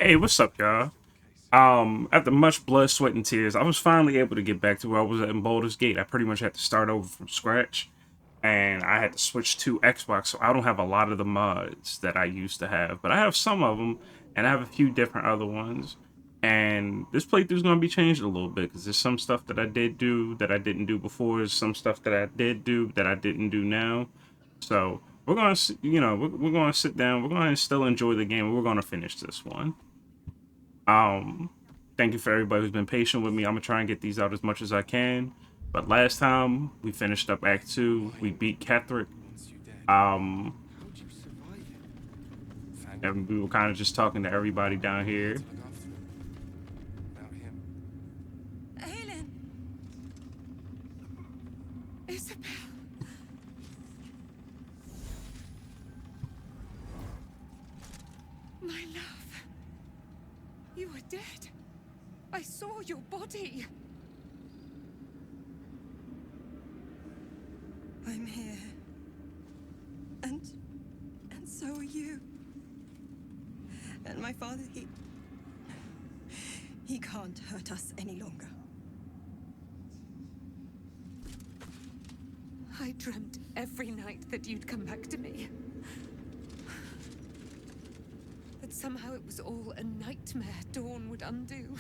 Hey, what's up, y'all? After much blood, sweat, and tears, I was finally able to get back to where I was at in Baldur's Gate. I pretty much had to start over from scratch, and I had to switch to Xbox, so I don't have a lot of the mods that I used to have, but I have some of them, and I have a few different other ones. And this playthrough's gonna be changed a little bit because there's some stuff that I did do that I didn't do before. There's some stuff that I did do that I didn't do now. So we're gonna, we're gonna sit down. We're gonna still enjoy the game. And we're gonna finish this one. Um, Thank you for everybody who's been patient with me. I'm gonna try and get these out as much as I can. But last time we finished up Act Two, we beat Ketheric. Um, How'd you survive it? and we were kind of just talking to everybody down here. To look after them. Without him. Aelin! Isabel! My love. You are dead. I saw your body. I'm here. And so are you. And my father, he can't hurt us any longer. I dreamt every night that you'd come back to me. That somehow it was all a nightmare Dawn would undo.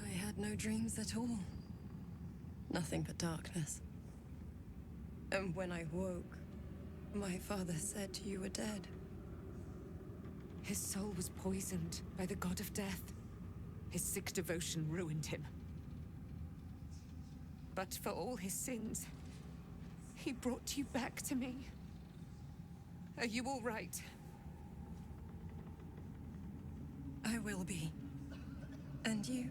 I had no dreams at all. Nothing but darkness. And when I woke, my father said you were dead. His soul was poisoned by the god of death. His sick devotion ruined him. But for all his sins, he brought you back to me. Are you all right? I will be. And you?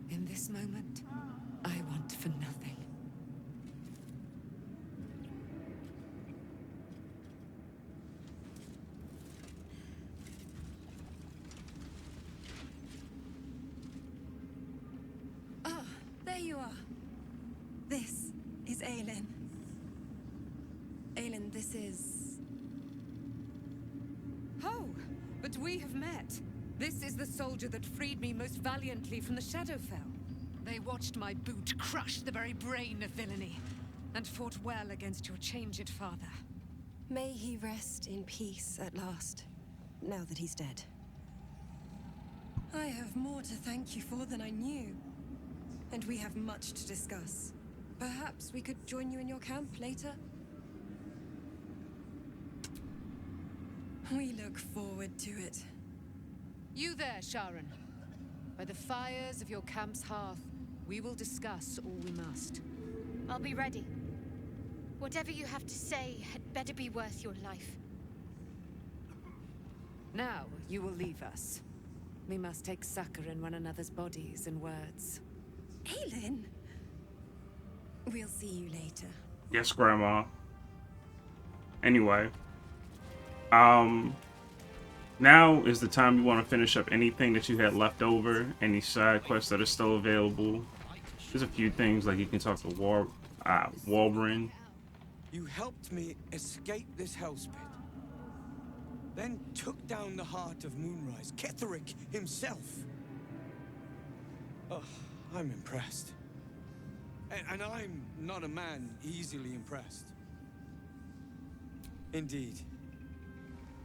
In this moment, I want for nothing. Ah, there you are. This is Aelin. Aelin, this is... Oh, but we have met. This is the soldier that freed me most valiantly from the Shadowfell. They watched my boot crush the very brain of villainy, and fought well against your changed father. May he rest in peace at last, now that he's dead. I have more to thank you for than I knew. And we have much to discuss. Perhaps we could join you in your camp later? We look forward to it. You there, Sharon. By the fires of your camp's hearth, we will discuss all we must. I'll be ready. Whatever you have to say had better be worth your life. Now, you will leave us. We must take succor in one another's bodies and words. Aelin! We'll see you later. Yes, Grandma. Anyway, now is the time you want to finish up anything that you had left over, any side quests that are still available. There's a few things like you can talk to Walbrin. You helped me escape this hellspit. Then took down the heart of Moonrise, Ketheric himself. Oh, I'm impressed. And I'm not a man easily impressed. Indeed.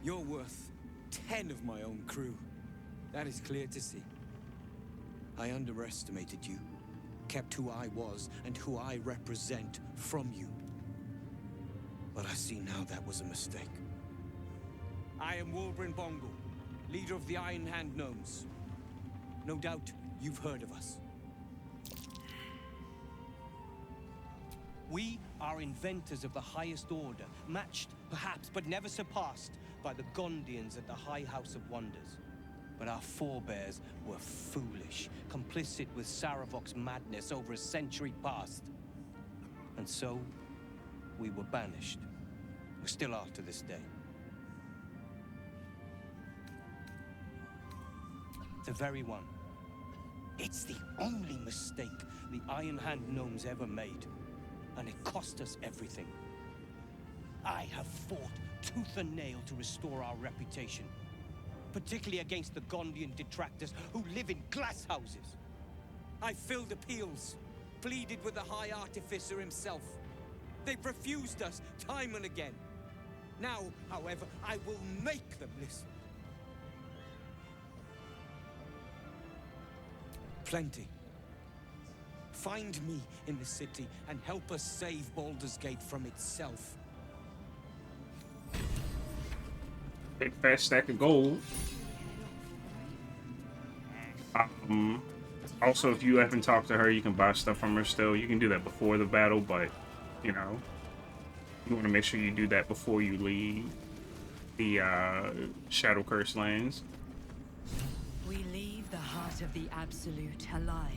You're worth 10 of my own crew. That is clear to see. I underestimated you. Kept who I was and who I represent from you. But I see now that was a mistake. I am Walbrin Bongal, leader of the Iron Hand Gnomes. No doubt you've heard of us. We are inventors of the highest order, matched, perhaps, but never surpassed by the Gondians at the High House of Wonders. But our forebears were foolish, complicit with Saravok's madness over a century past. And so, we were banished. We still are to this day. The very one. It's the only mistake the Iron Hand Gnomes ever made. And it cost us everything. I have fought tooth and nail to restore our reputation. particularly against the Gondian detractors who live in glass houses. I filled appeals, pleaded with the High Artificer himself. They've refused us time and again. Now, however, I will make them listen. Plenty. Find me in the city and help us save Baldur's Gate from itself. Big fat stack of gold. Also, if you haven't talked to her, you can buy stuff from her still. You can do that before the battle, but, you know, you want to make sure you do that before you leave the Shadow Curse lands. We leave the heart of the Absolute alive.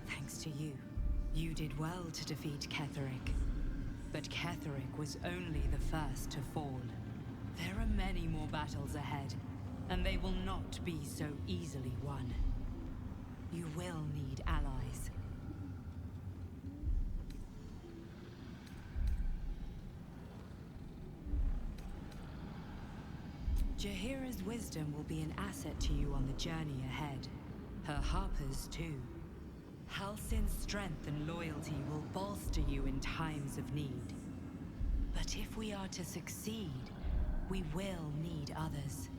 Thanks to you. You did well to defeat Ketheric. But Ketheric was only the first to fall. There are many more battles ahead, and they will not be so easily won. You will need allies. Jaheira's wisdom will be an asset to you on the journey ahead. Her harpers, too. Halsin's strength and loyalty will bolster you in times of need. But if we are to succeed, we will need others.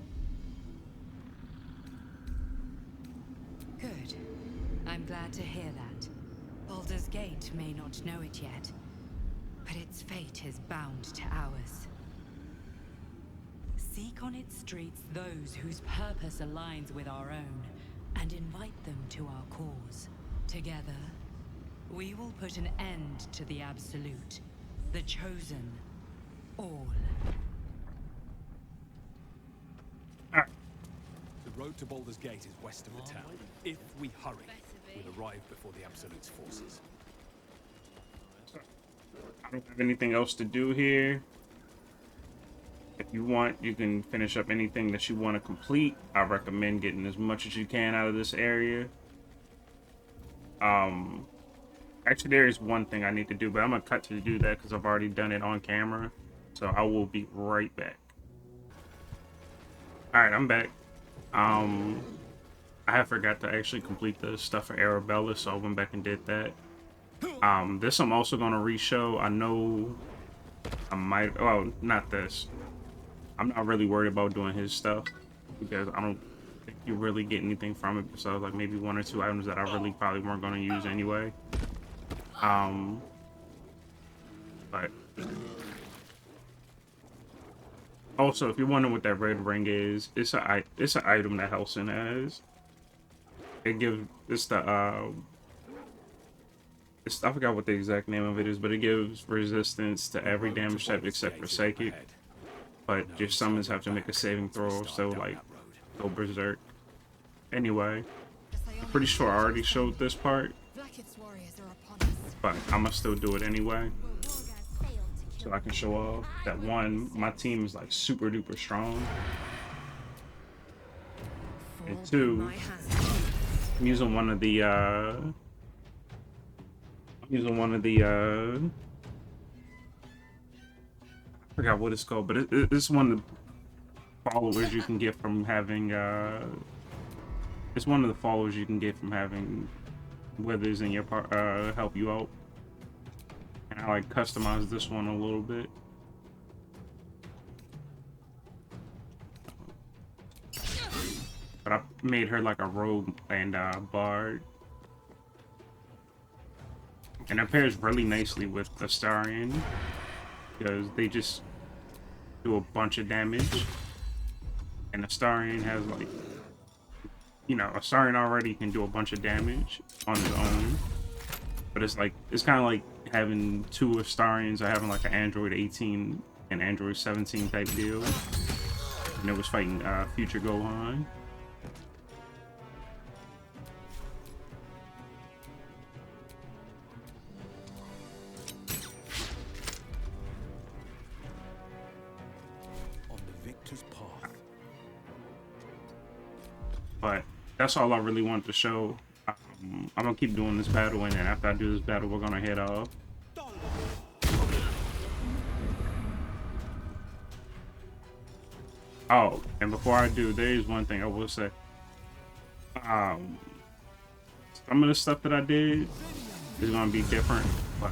Good. I'm glad to hear that. Baldur's Gate may not know it yet, but its fate is bound to ours. Seek on its streets those whose purpose aligns with our own, and invite them to our cause. Together, we will put an end to the Absolute, the Chosen, all. The road to Baldur's Gate is west of the town. If we hurry, we'll arrive before the Absolute's forces. I don't have anything else to do here. If you want, you can finish up anything that you want to complete. I recommend getting as much as you can out of this area. Actually, there is one thing I need to do, but I'm gonna cut to do that because I've already done it on camera. So I will be right back. All right, I'm back. I have forgot to actually complete the stuff for Arabella, so I went back and did that. This I'm also gonna re-show. I know I might. Well, not this. I'm not really worried about doing his stuff because I don't think you really get anything from it besides like maybe one or two items that I really probably weren't going to use anyway. But also, if you're wondering what that red ring is, it's an item that Halsin has. It gives I forgot what the exact name of it is, but it gives resistance to every damage type except for psychic. But your summons have to make a saving throw, so like go berserk. Anyway, I'm pretty sure I already showed this part, but I'ma still do it anyway, so I can show off that one, my team is like super duper strong, and two, I'm using one of the I forgot what it's called, but it's one of the followers you can get from having it's one of the followers you can get from having withers in your part help you out. And I like customize this one a little bit. But I made her like a rogue and bard. And it pairs really nicely with the Astarion, because they just do a bunch of damage. And Astarion has like, you know, Astarion already can do a bunch of damage on his own. But it's like, it's kind of like having two Astarions or having like an Android 18 and Android 17 type deal. And it was fighting future Gohan. But that's all I really wanted to show. I'm gonna keep doing this battle, and then after I do this battle, we're gonna head off. Oh, and before I do, there is one thing I will say. Some of the stuff that I did is gonna be different, but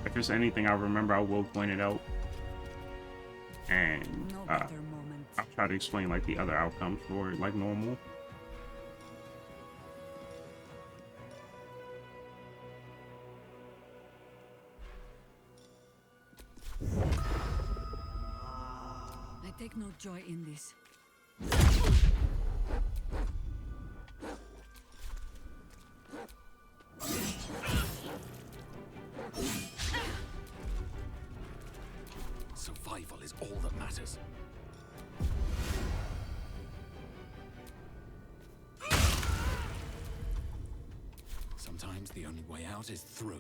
if there's anything I remember, I will point it out. And No better moment. I'll try to explain like the other outcomes for it, like normal. I take no joy in this. Survival is all that matters. Sometimes the only way out is through.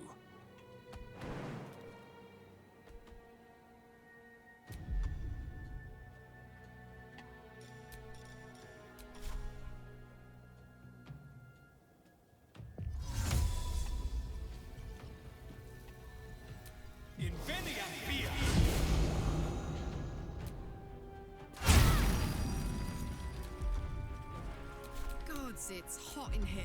Gods, it's hot in here.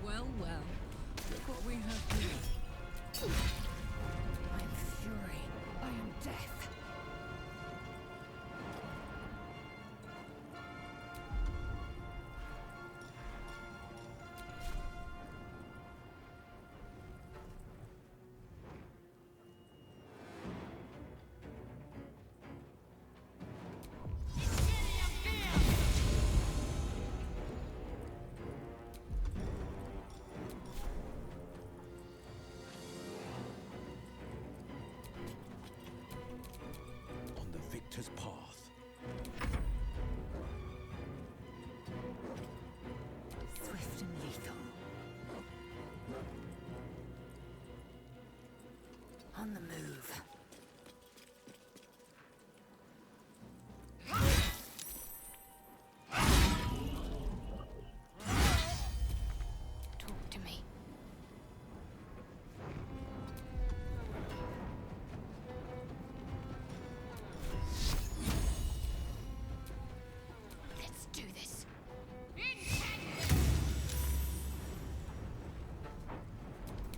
Well, well. Look what we have here. I am fury. I am death. On the victor's path. Swift and lethal. On the move. Talk to me. Let's do this.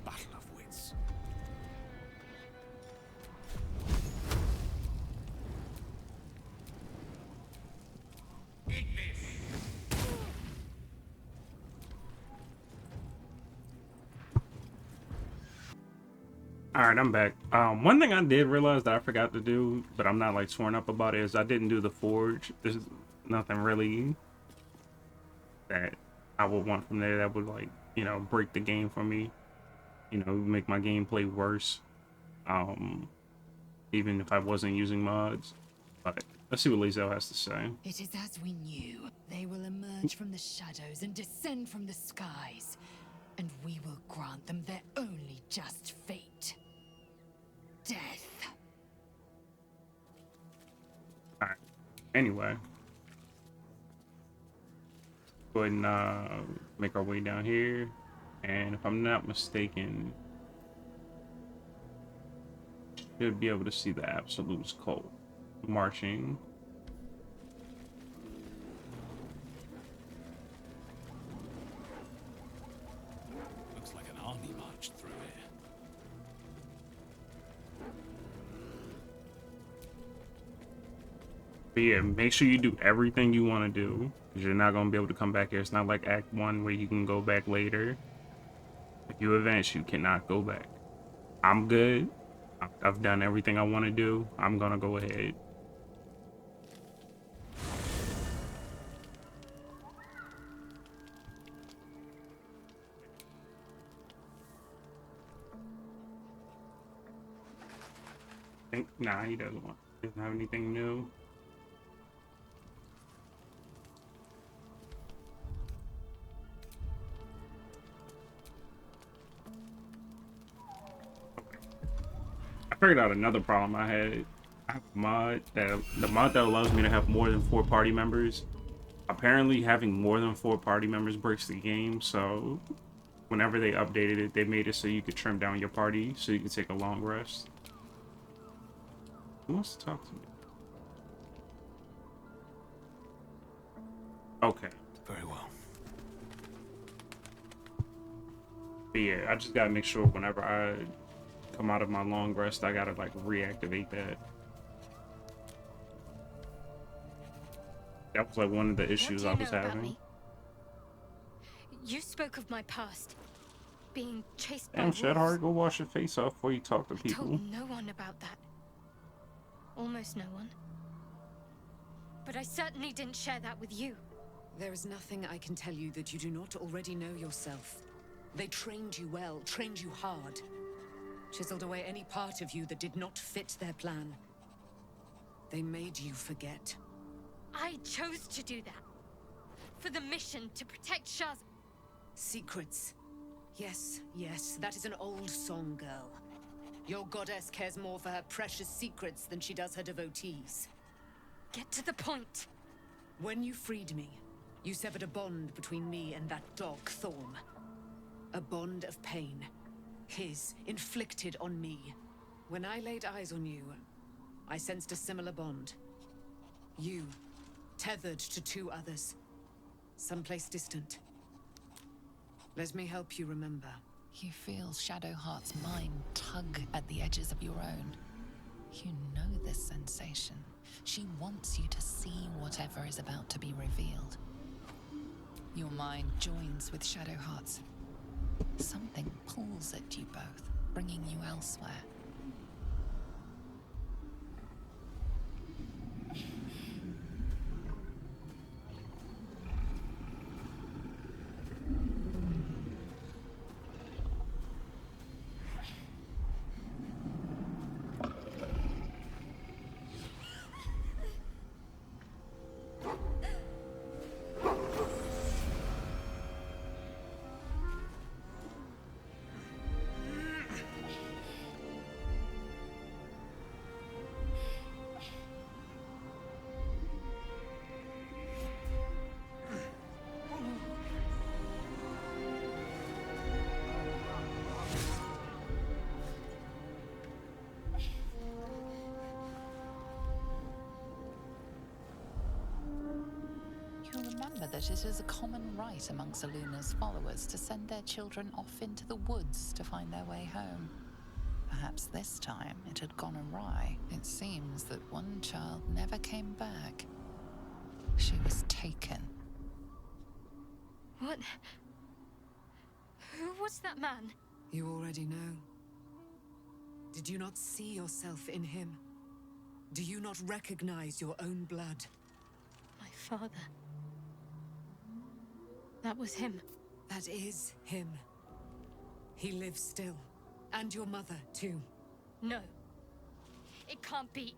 Battle of wits. All right, I'm back. One thing I did realize that I forgot to do, but I'm not like sworn up about it, is I didn't do the forge. There's nothing really that I would want from there that would like, you know, break the game for me, you know, make my gameplay worse. Even if I wasn't using mods. But let's see what Lizelle has to say. It is as we knew. They will emerge from the shadows and descend from the skies. And we will grant them their only just fate. Death. All right. Anyway. Go ahead and make our way down here. And if I'm not mistaken, should be able to see the Absolute's cult marching. Looks like an army marched through here. But yeah, make sure you do everything you want to do, because you're not going to be able to come back here. It's not like Act 1 where you can go back later. If you advance, you cannot go back. I'm good. I've done everything I want to do. I'm going to go ahead. Nah, he doesn't have anything new. I figured out another problem I had. I have a mod that allows me to have more than 4 party members. apparently having more than 4 party members breaks the game, so whenever they updated it, they made it so you could trim down your party so you could take a long rest. Who wants to talk to me? Okay. Very well. But yeah, I just gotta make sure whenever I come out of my long rest, I gotta like reactivate that. That was like one of the issues I was having. You spoke of my past. Being chased by Damn, wolves. Shedhard, go wash your face off before you talk to I people. told no one about that. Almost no one. But I certainly didn't share that with you. There is nothing I can tell you that you do not already know yourself. They trained you well, trained you hard. Chiseled away any part of you that did not fit their plan. They made you forget. I chose to do that. For the mission to protect Shah's... Secrets. Yes, yes, that is an old song, girl. Your goddess cares more for her precious secrets than she does her devotees. Get to the point. When you freed me, you severed a bond between me and that dog, Thorm. A bond of pain. His, inflicted on me. When I laid eyes on you, I sensed a similar bond. You, tethered to 2 others. Someplace distant. Let me help you remember. You feel Shadowheart's mind tug at the edges of your own. You know this sensation. She wants you to see whatever is about to be revealed. Your mind joins with Shadowheart's. Something pulls at you both, bringing you elsewhere. Remember that it is a common right amongst Aluna's followers to send their children off into the woods to find their way home. Perhaps this time it had gone awry. It seems that one child never came back. She was taken. What? Who was that man? You already know. Did you not see yourself in him? Do you not recognize your own blood? My father. That was him. That is him. He lives still. And your mother, too. No. It can't be.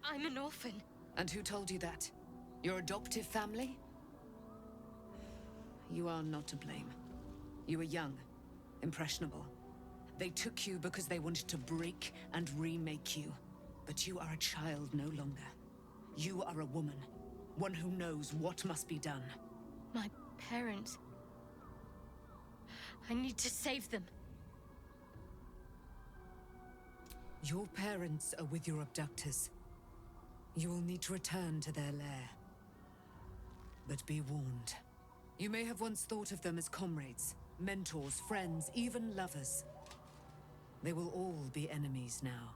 I'm an orphan. And who told you that? Your adoptive family? You are not to blame. You were young, impressionable. They took you because they wanted to break and remake you. But you are a child no longer. You are a woman. One who knows what must be done. My parents. I need to save them. Your parents are with your abductors. You will need to return to their lair. But be warned. You may have once thought of them as comrades, mentors, friends, even lovers. They will all be enemies now.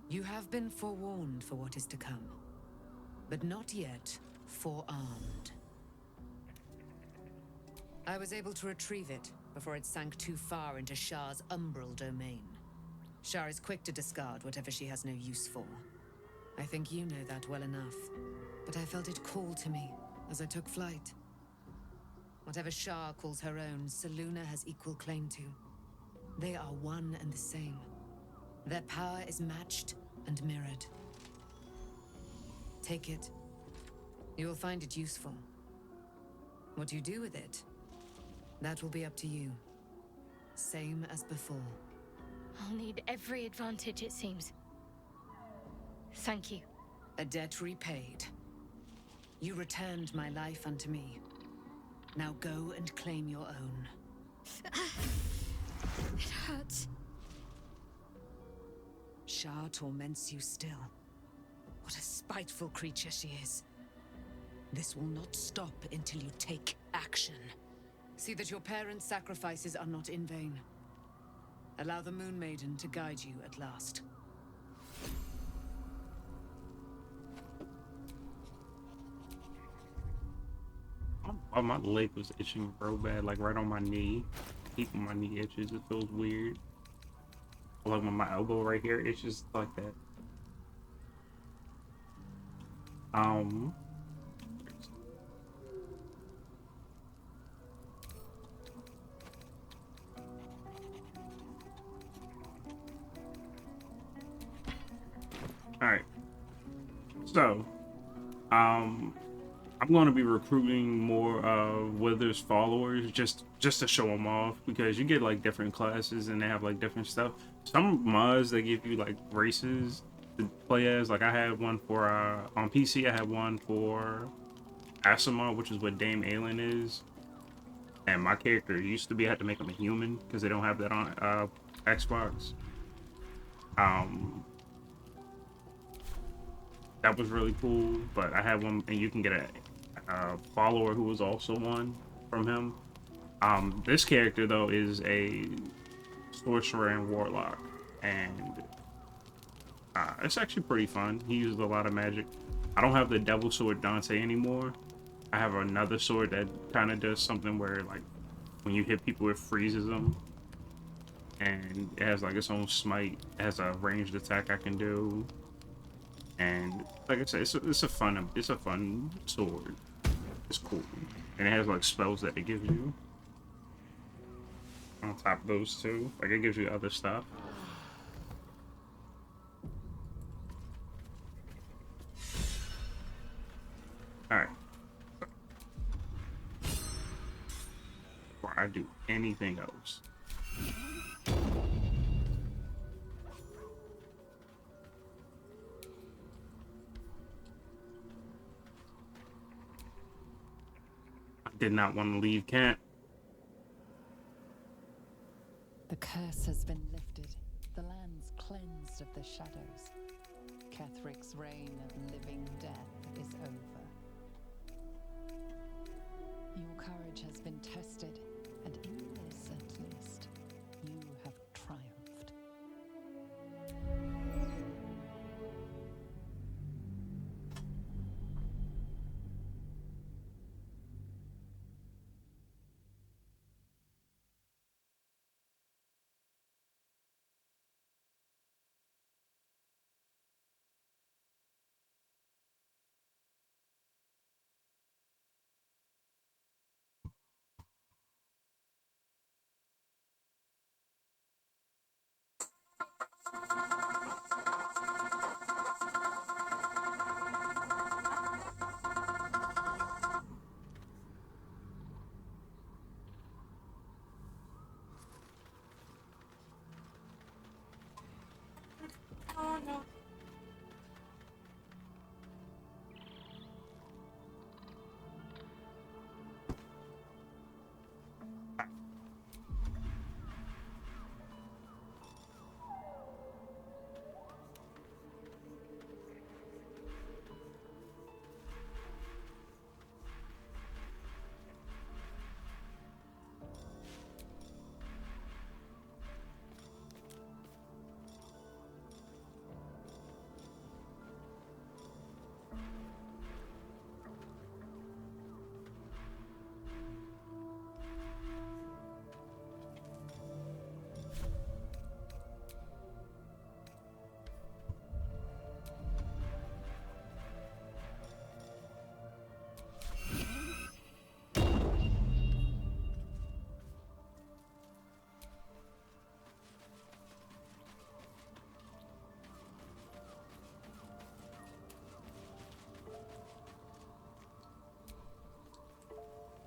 You have been forewarned for what is to come. But not yet forearmed. I was able to retrieve it before it sank too far into Shah's umbral domain. Shah is quick to discard whatever she has no use for. I think you know that well enough. But I felt it call to me as I took flight. Whatever Shah calls her own, Selûne has equal claim to. They are one and the same. Their power is matched and mirrored. Take it. You will find it useful. What you do with it, that will be up to you. Same as before. I'll need every advantage, it seems. Thank you. A debt repaid. You returned my life unto me. Now go and claim your own. It hurts. Shar torments you still. What a spiteful creature she is. This will not stop until you take action. See that your parents' sacrifices are not in vain. Allow the Moon Maiden to guide you at last. Oh, my leg was itching real bad, like right on my knee. Keeping my knee itches, it feels weird. Like when my elbow right here itches like that. Alright. So, I'm going to be recruiting more Wither's followers just to show them off, because you get like different classes and they have like different stuff. Some mods they give you like races to play as. Like I had one for on PC. I had one for Asimov, which is what Dame Aelin is. And my character used to be I had to make him a human because they don't have that on Xbox. That was really cool, but I had one, and you can get a follower who was also one from him. This character though is a sorcerer and warlock, and it's actually pretty fun. He uses a lot of magic. I don't have the Devil Sword Dante anymore. I have another sword that kind of does something where like when you hit people it freezes them, and it has like its own smite. It has a ranged attack I can do. And like I said, it's a fun sword. It's cool, and it has like spells that it gives you. On top of those two, like it gives you other stuff. All right. Before I do anything else. Did not want to leave camp. The curse has been lifted. The land's cleansed of the shadows. Ketheric's reign of living death is over. Your courage has been tested, and in this at least, you have triumphed.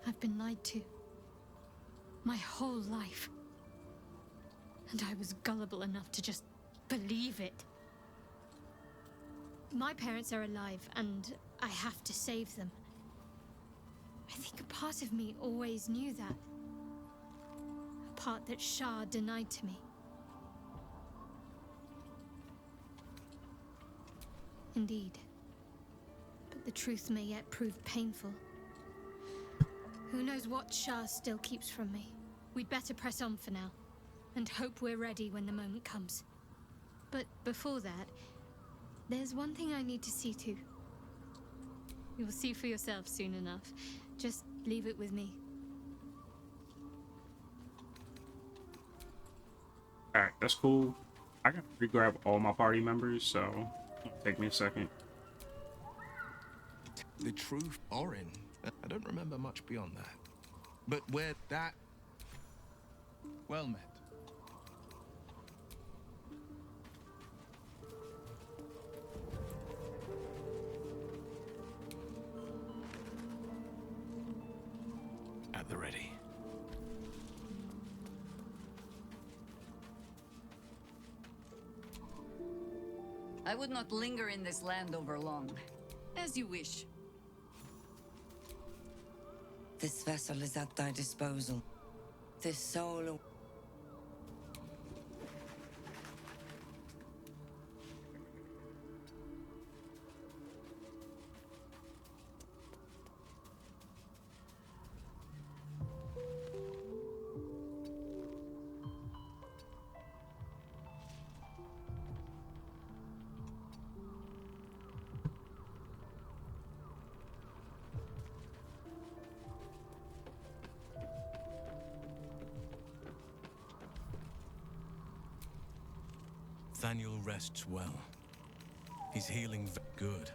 I've been lied to. My whole life. And I was gullible enough to just believe it. My parents are alive, and I have to save them. think a part of me always knew that. A part that Shah denied to me. Indeed. But the truth may yet prove painful. Who knows what Shah still keeps from me? We'd better press on for now, and hope we're ready when the moment comes. But before that, there's one thing I need to see to. You'll see for yourself soon enough. Just leave it with me. Alright, that's cool. I gotta re-grab all my party members, so it'll take me a second. The truth, Orin. I don't remember much beyond that. But where that... Well met. At the ready. I would not linger in this land over long. As you wish. This vessel is at thy disposal. This soul... Nathaniel rests well. He's healing good.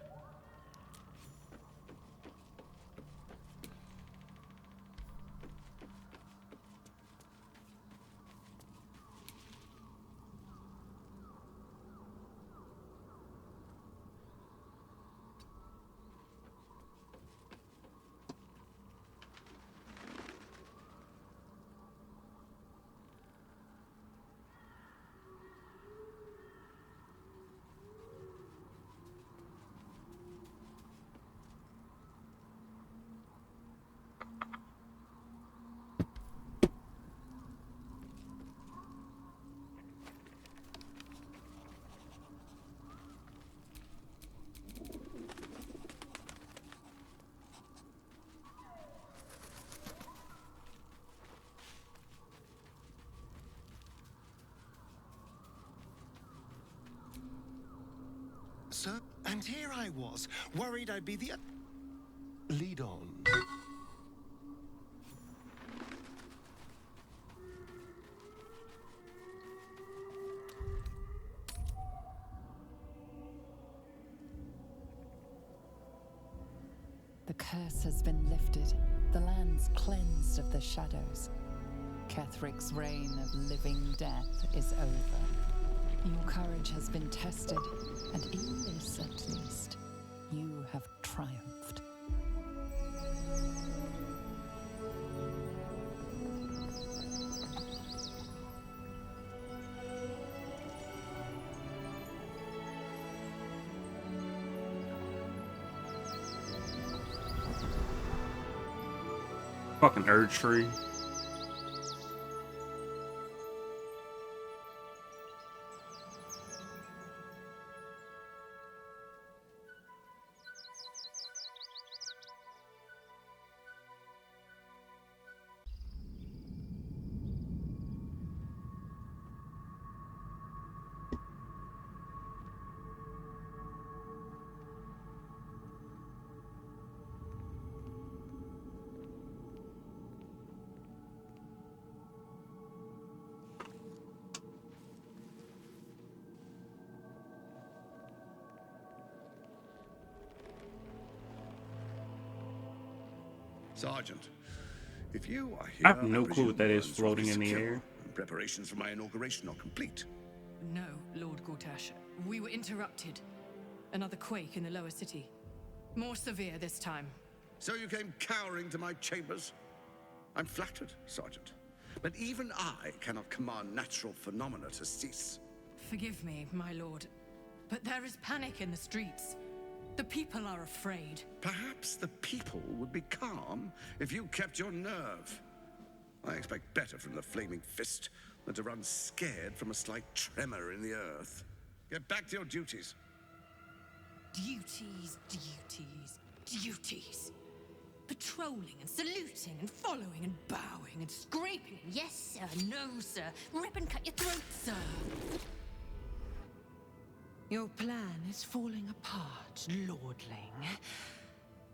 Sir, and here I was, worried I'd be the... Lead on. The curse has been lifted. The land's cleansed of the shadows. Ketheric's reign of living death is over. Your courage has been tested, and in this, at least, you have triumphed. Fucking Urge Tree. Sergeant, if you are here, I have no clue presume what that is Burns will floating be in the secure, air. and preparations for my inauguration are complete. No, Lord Gortash. We were interrupted. Another quake in the lower city. More severe this time. So you came cowering to my chambers? I'm flattered, Sergeant. But even I cannot command natural phenomena to cease. Forgive me, my lord, but there is panic in the streets. The people are afraid. Perhaps the people would be calm if you kept your nerve. I expect better from the Flaming Fist than to run scared from a slight tremor in the earth. Get back to your duties. Duties, duties, duties. Patrolling and saluting and following and bowing and scraping. Yes, sir. No, sir. Rip and cut your throat, sir. Your plan is falling apart, lordling.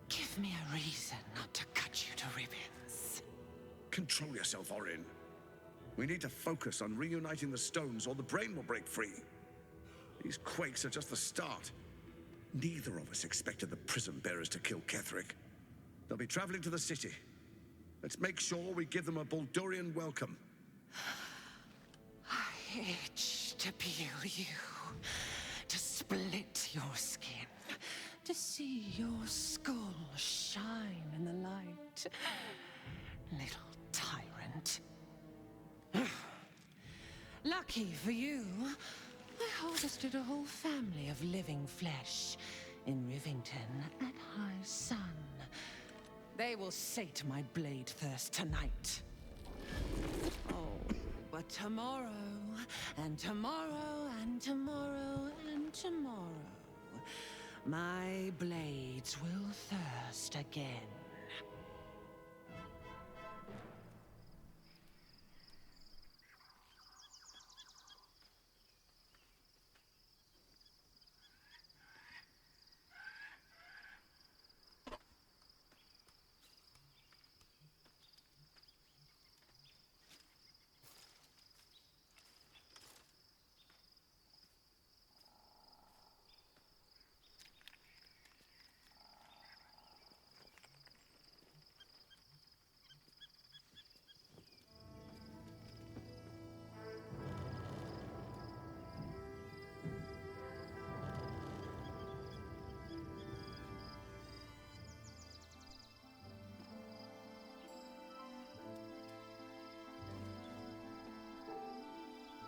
Give me a reason not to cut you to ribbons. Control yourself, Orin. We need to focus on reuniting the stones or the brain will break free. These quakes are just the start. Neither of us expected the prison bearers to kill Ketheric. They'll be traveling to the city. Let's make sure we give them a Baldurian welcome. I itch to peel you, to split your skin, to see your skull shine in the light. Little tyrant. Lucky for you, I harvested a whole family of living flesh in Rivington at high sun. They will sate my blade thirst tonight. Oh, but tomorrow, and tomorrow, and tomorrow, and tomorrow, my blades will thirst again.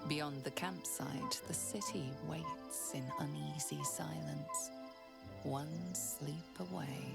Beyond the campsite, the city waits in uneasy silence, one sleep away.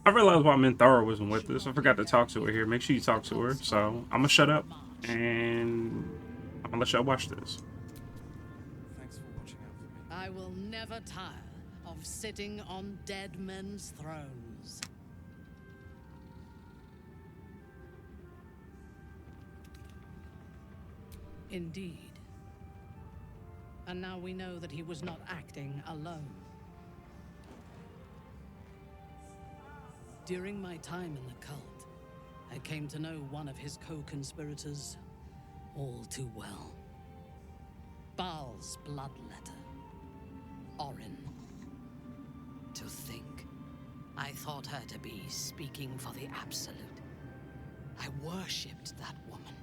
I realized why Minthara wasn't with us. I forgot to talk to her here. Make sure you talk to her. So I'm gonna shut up and I'm gonna let y'all watch this. Thanks for watching out for me. I will never tire of sitting on dead men's thrones. Indeed. And now we know that he was not acting alone. During my time in the cult, I came to know one of his co-conspirators all too well. Baal's bloodletter, Orin. To think, I thought her to be speaking for the Absolute. I worshipped that woman.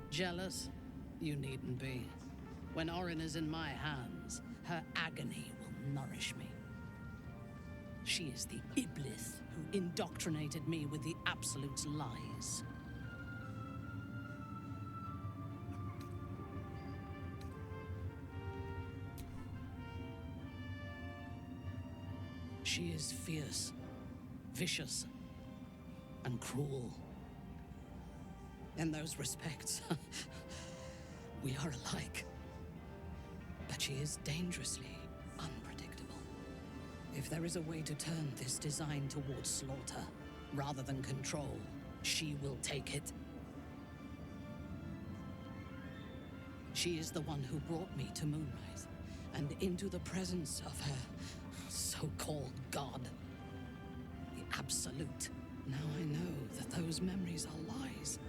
Jealous? You needn't be. When Orin is in my hands, her agony will nourish me. She is the Iblis who indoctrinated me with the Absolute's lies. She is fierce, vicious, and cruel. In those respects, we are alike. But she is dangerously unpredictable. If there is a way to turn this design towards slaughter, rather than control, she will take it. She is the one who brought me to Moonrise, and into the presence of her so-called god. The Absolute. Now I know that those memories are lies.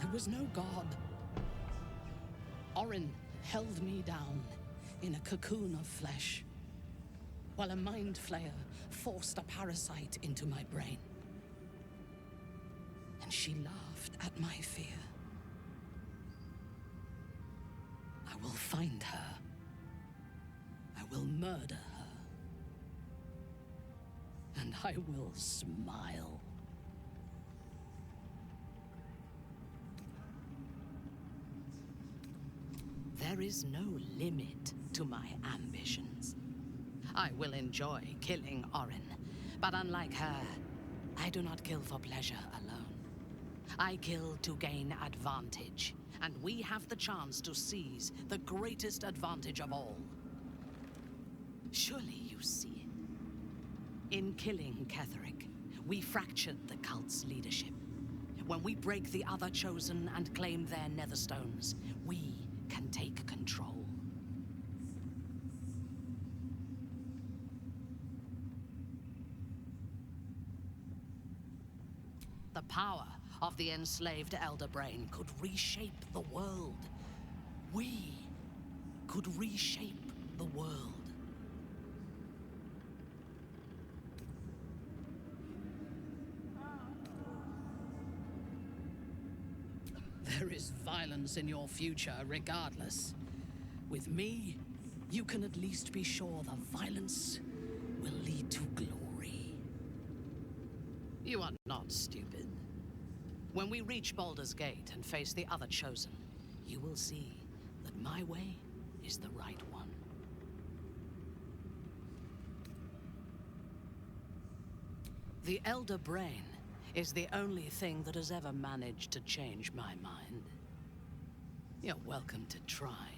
There was no god. Orin held me down in a cocoon of flesh, while a mind flayer forced a parasite into my brain. And she laughed at my fear. I will find her. I will murder her. And I will smile. There is no limit to my ambitions. I will enjoy killing Orin, but unlike her, I do not kill for pleasure alone. I kill to gain advantage, and we have the chance to seize the greatest advantage of all. Surely you see it. In killing Ketheric, we fractured the cult's leadership. When we break the other Chosen and claim their netherstones, we can take control. The power of the enslaved Elder Brain could reshape the world. We could reshape the world. There is violence in your future, regardless. With me, you can at least be sure the violence will lead to glory. You are not stupid. When we reach Baldur's Gate and face the other Chosen, you will see that my way is the right one. The Elder Brain is the only thing that has ever managed to change my mind. You're welcome to try.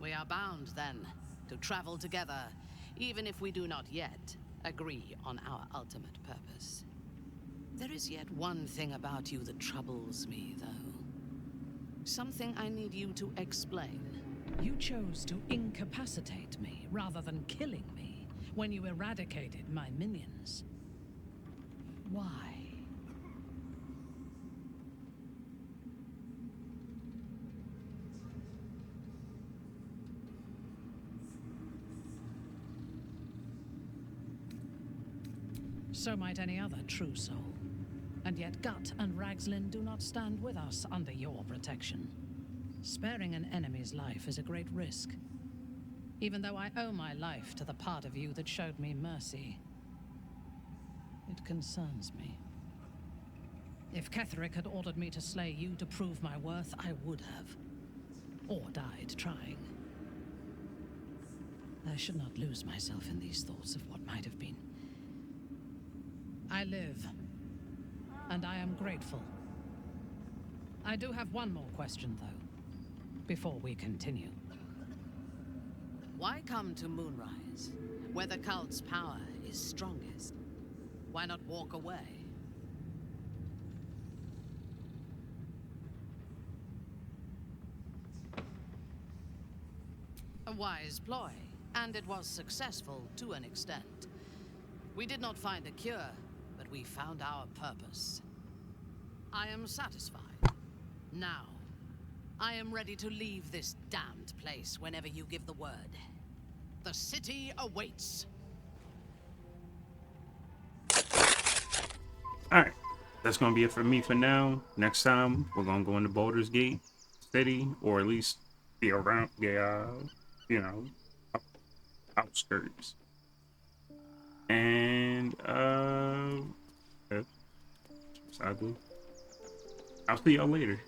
We are bound, then, to travel together, even if we do not yet agree on our ultimate purpose. There is yet one thing about you that troubles me, though. Something I need you to explain. You chose to incapacitate me rather than killing me when you eradicated my minions. Why? So might any other true soul. And yet Gut and Ragslin do not stand with us under your protection. Sparing an enemy's life is a great risk. Even though I owe my life to the part of you that showed me mercy, it concerns me. If Ketheric had ordered me to slay you to prove my worth, I would have. Or died trying. I should not lose myself in these thoughts of what might have been. I live, and I am grateful. I do have one more question, though, before we continue. Why come to Moonrise, where the cult's power is strongest? Why not walk away? A wise ploy, and it was successful to an extent. We did not find a cure, but we found our purpose. I am satisfied. Now, I am ready to leave this damned place whenever you give the word. The city awaits. Alright, that's going to be it for me for now. Next time, we're going to go into Baldur's Gate City, or at least be around the, outskirts. And, yeah, I'll see y'all later.